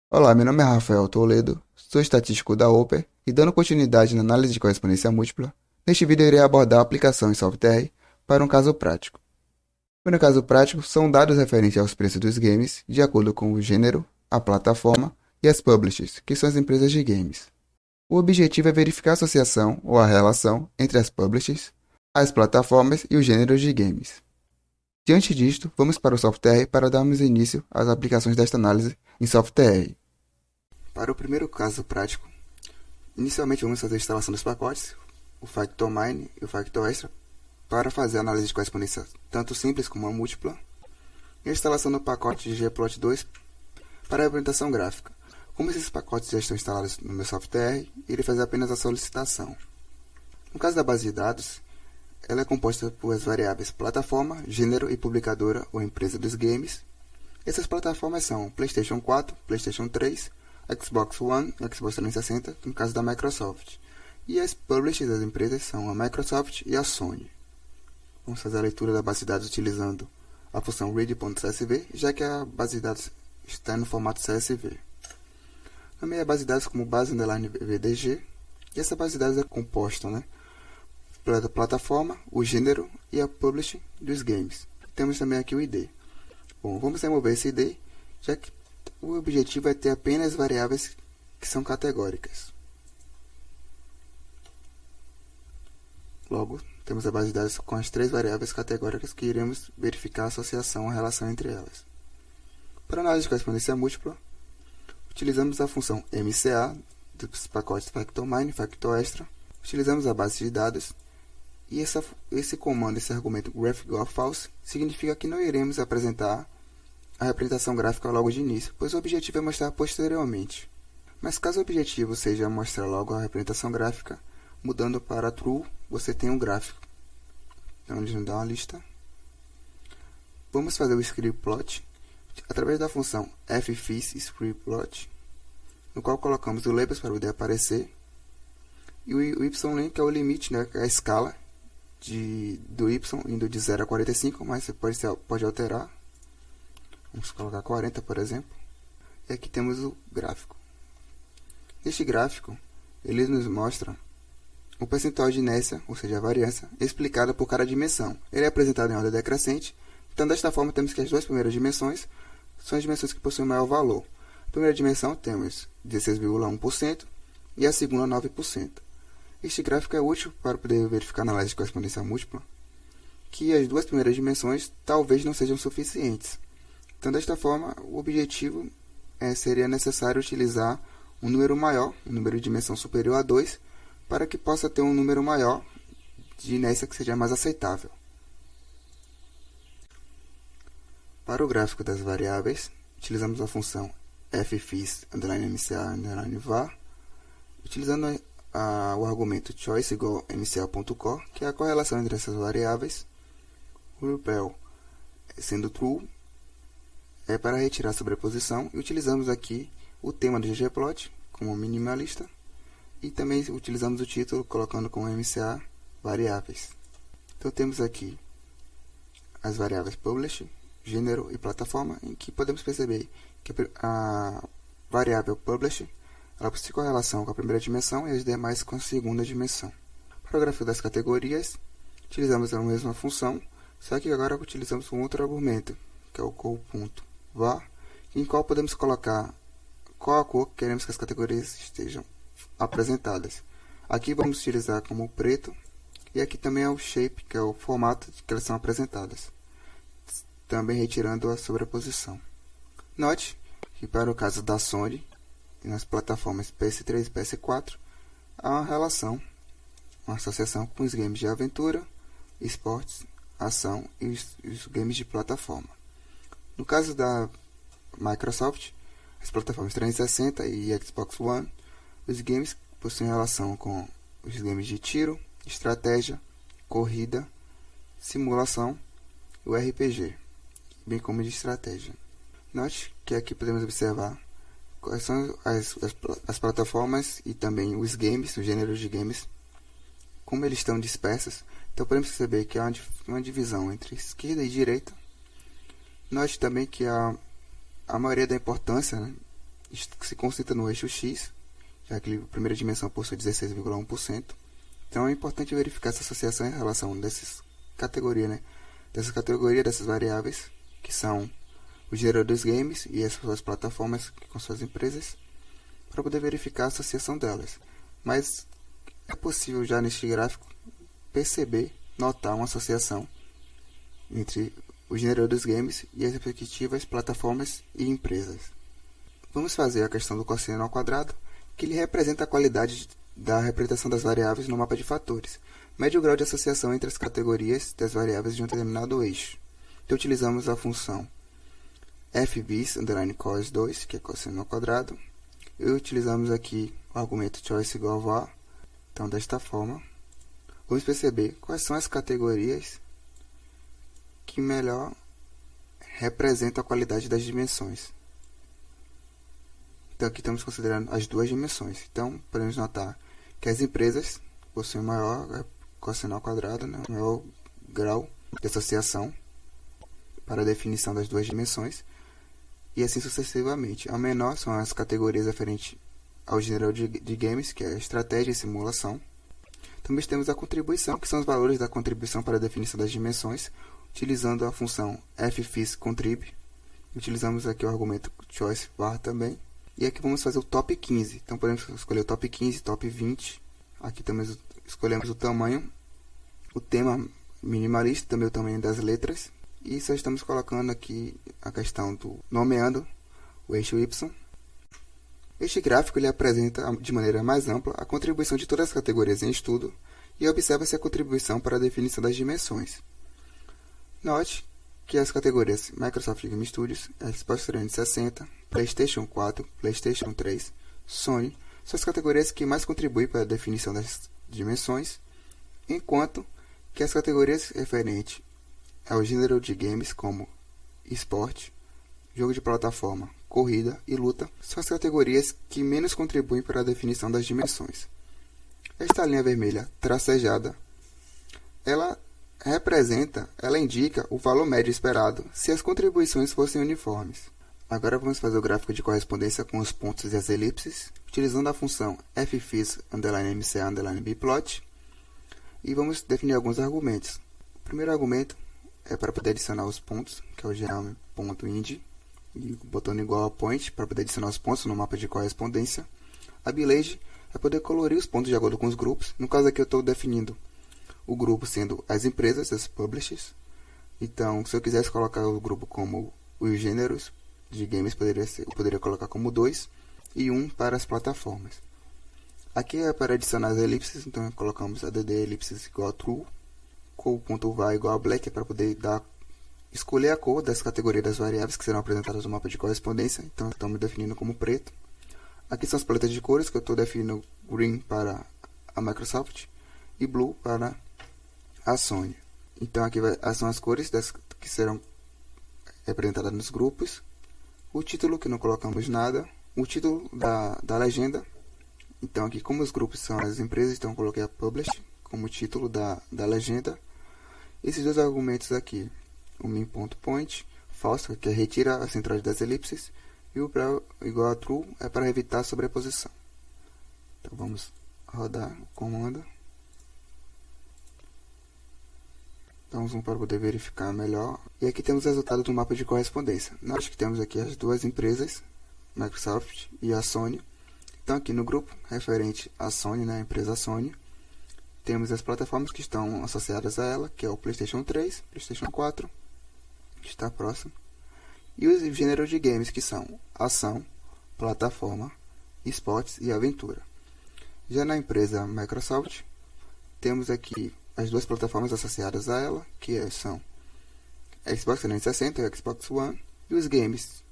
Olá, meu nome é Rafael Toledo, sou estatístico da Oper e dando continuidade na análise de correspondência múltipla, neste vídeo eu irei abordar a aplicação em software para um caso prático. No caso prático, são dados referentes aos preços dos games de acordo com o gênero, a plataforma e as publishers, que são as empresas de games. O objetivo é verificar a associação ou a relação entre as publishers, as plataformas e os gêneros de games. Diante disto, vamos para o software para darmos início às aplicações desta análise em software. Para o primeiro caso prático, inicialmente vamos fazer a instalação dos pacotes, o FactorMine e o FactorExtra, para fazer a análise de correspondência tanto simples como a múltipla, e a instalação do pacote de ggplot2 para a representação gráfica. Como esses pacotes já estão instalados no meu software, irei fazer apenas a solicitação. No caso da base de dados, ela é composta por as variáveis plataforma, gênero e publicadora ou empresa dos games. Essas plataformas são PlayStation 4, PlayStation 3, Xbox One e Xbox 360, no caso da Microsoft. E as publishers das empresas são a Microsoft e a Sony. Vamos fazer a leitura da base de dados utilizando a função read.csv, já que a base de dados está no formato CSV. Nomeei a base de dados como base_vdg, e essa base de dados é composta pela plataforma, o gênero e a publisher dos games. Temos também aqui o ID. Bom, vamos remover esse ID, já que o objetivo é ter apenas variáveis que são categóricas. Logo, temos a base de dados com as três variáveis categóricas que iremos verificar a associação, a relação entre elas. Para análise de correspondência múltipla, utilizamos a função MCA dos pacotes FactorMine e FactorExtra, utilizamos a base de dados e esse comando, esse argumento graph_false, significa que não iremos apresentar a representação gráfica logo de início, pois o objetivo é mostrar posteriormente. Mas caso o objetivo seja mostrar logo a representação gráfica, mudando para true, você tem um gráfico. Então, eles nos dão uma lista. Vamos fazer o scriptplot através da função ffiz_scriptplot, no qual colocamos o labels para poder aparecer, e o yln, que é o limite, que é a escala do y indo de 0 a 45, mas você pode alterar. Vamos colocar 40, por exemplo. E aqui temos o gráfico. Neste gráfico, ele nos mostra o percentual de inércia, ou seja, a variância, explicada por cada dimensão. Ele é apresentado em ordem decrescente, então desta forma temos que as duas primeiras dimensões são as dimensões que possuem maior valor. A primeira dimensão temos 16,1% e a segunda 9%. Este gráfico é útil para poder verificar na análise de correspondência múltipla que as duas primeiras dimensões talvez não sejam suficientes. Então, desta forma, o objetivo seria necessário utilizar um número maior, um número de dimensão superior a 2, para que possa ter um número maior de inércia que seja mais aceitável. Para o gráfico das variáveis, utilizamos a função ffiz_mca_var, utilizando o argumento choice igual mca.core, que é a correlação entre essas variáveis. O repel sendo true é para retirar a sobreposição, e utilizamos aqui o tema do ggplot como minimalista, e também utilizamos o título colocando como MCA variáveis. Então temos aqui as variáveis publish, gênero e plataforma, em que podemos perceber que a variável publish ela possui correlação com a primeira dimensão e as demais com a segunda dimensão. Para o gráfico das categorias, utilizamos a mesma função, só que agora utilizamos um outro argumento, que é o cor.var, em qual podemos colocar qual a cor que queremos que as categorias estejam apresentadas. Aqui vamos utilizar como preto, e aqui também é o shape, que é o formato que elas são apresentadas, também retirando a sobreposição. Note que para o caso da Sony, nas plataformas PS3 e PS4, há uma relação, uma associação com os games de aventura, esportes, ação e os games de plataforma. No caso da Microsoft, as plataformas 360 e Xbox One, os games possuem relação com os games de tiro, estratégia, corrida, simulação e o RPG, bem como de estratégia. Note que aqui podemos observar quais são as plataformas e também os games, os gêneros de games, como eles estão dispersos. Então podemos perceber que há uma divisão entre esquerda e direita. Note também que a maioria da importância se concentra no eixo X, já que a primeira dimensão possui 16,1%. Então é importante verificar essa associação em relação dessas categorias, né? Dessas variáveis, que são os geradores games e as suas plataformas com suas empresas, para poder verificar a associação delas. Mas é possível já neste gráfico perceber, notar uma associação entre os geradores games e as respectivas plataformas e empresas. Vamos fazer a questão do cosseno ao quadrado, que ele representa a qualidade da representação das variáveis no mapa de fatores. Mede o grau de associação entre as categorias das variáveis de um determinado eixo. Então utilizamos a função fvis_cos2, que é cosseno ao quadrado, e utilizamos aqui o argumento choice igual a var. Então, desta forma, vamos perceber quais são as categorias que melhor representam a qualidade das dimensões. Então, aqui estamos considerando as duas dimensões. Então, podemos notar que as empresas possuem maior cosseno ao quadrado, né, maior grau de associação para a definição das duas dimensões, e assim sucessivamente. A menor são as categorias referentes ao gênero de games, que é estratégia e simulação. Também temos a contribuição, que são os valores da contribuição para a definição das dimensões, utilizando a função fvis_contrib. Utilizamos aqui o argumento choice var também. E aqui vamos fazer o top 15. Então podemos escolher o top 15, top 20. Aqui também escolhemos o tamanho, o tema minimalista, também o tamanho das letras. E só estamos colocando aqui a questão do nomeando o eixo Y. Este gráfico ele apresenta de maneira mais ampla a contribuição de todas as categorias em estudo e observa-se a contribuição para a definição das dimensões. Note que as categorias Microsoft Game Studios, Xbox 360, PlayStation 4, PlayStation 3, Sony são as categorias que mais contribuem para a definição das dimensões, enquanto que as categorias referentes ao gênero de games como esporte, jogo de plataforma, corrida e luta são as categorias que menos contribuem para a definição das dimensões. Esta linha vermelha tracejada, ela indica o valor médio esperado se as contribuições fossem uniformes. Agora vamos fazer o gráfico de correspondência com os pontos e as elipses, utilizando a função fvis_mca_bplot, e vamos definir alguns argumentos. O primeiro argumento é para poder adicionar os pontos, que é o geom.ind, e botando igual a point para poder adicionar os pontos no mapa de correspondência. A bilage é poder colorir os pontos de acordo com os grupos. No caso aqui eu estou definindo o grupo sendo as empresas, as publishers. Então, se eu quisesse colocar o grupo como os gêneros de games, eu poderia colocar como 2 e 1 para as plataformas. Aqui é para adicionar as elipses, então colocamos add elipses igual a true, cor.var igual a black, é para poder escolher a cor das categorias das variáveis que serão apresentadas no mapa de correspondência. Então, estamos definindo como preto. Aqui são as paletas de cores, que eu estou definindo green para a Microsoft e blue para a Sony. Então, aqui são as cores que serão representadas nos grupos. O título, que não colocamos nada. O título da legenda. Então, aqui, como os grupos são as empresas, então eu coloquei a publish como título da legenda. Esses dois argumentos aqui, o min.point, false, que é retira a central das elipses, e o igual a true é para evitar a sobreposição. Então vamos rodar o comando. Damos um para poder verificar melhor. E aqui temos o resultado do mapa de correspondência. Nós que temos aqui as duas empresas, Microsoft e a Sony. Então aqui no grupo referente à Sony, né, a empresa Sony, temos as plataformas que estão associadas a ela, que é o PlayStation 3, PlayStation 4, que está próximo, e os gêneros de games, que são ação, plataforma, esportes e aventura. Já na empresa Microsoft, temos aqui as duas plataformas associadas a ela, que são Xbox 360 e Xbox One, e os games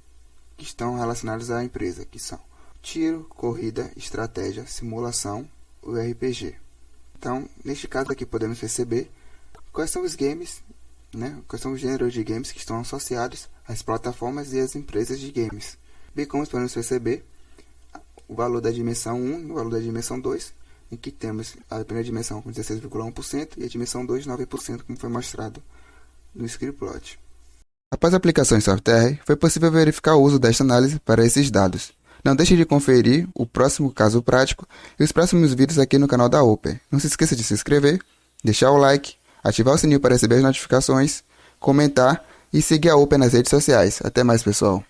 que estão relacionados à empresa, que são tiro, corrida, estratégia, simulação e RPG. Então, neste caso aqui podemos perceber quais são os games, né, quais são os gêneros de games que estão associados às plataformas e às empresas de games. Bem como podemos perceber o valor da dimensão 1 e o valor da dimensão 2, em que temos a primeira dimensão com 16,1% e a dimensão 2, 9%, como foi mostrado no scriptplot. Após a aplicação em software, foi possível verificar o uso desta análise para esses dados. Não deixe de conferir o próximo caso prático e os próximos vídeos aqui no canal da Upper. Não se esqueça de se inscrever, deixar o like, ativar o sininho para receber as notificações, comentar e seguir a Upper nas redes sociais. Até mais, pessoal!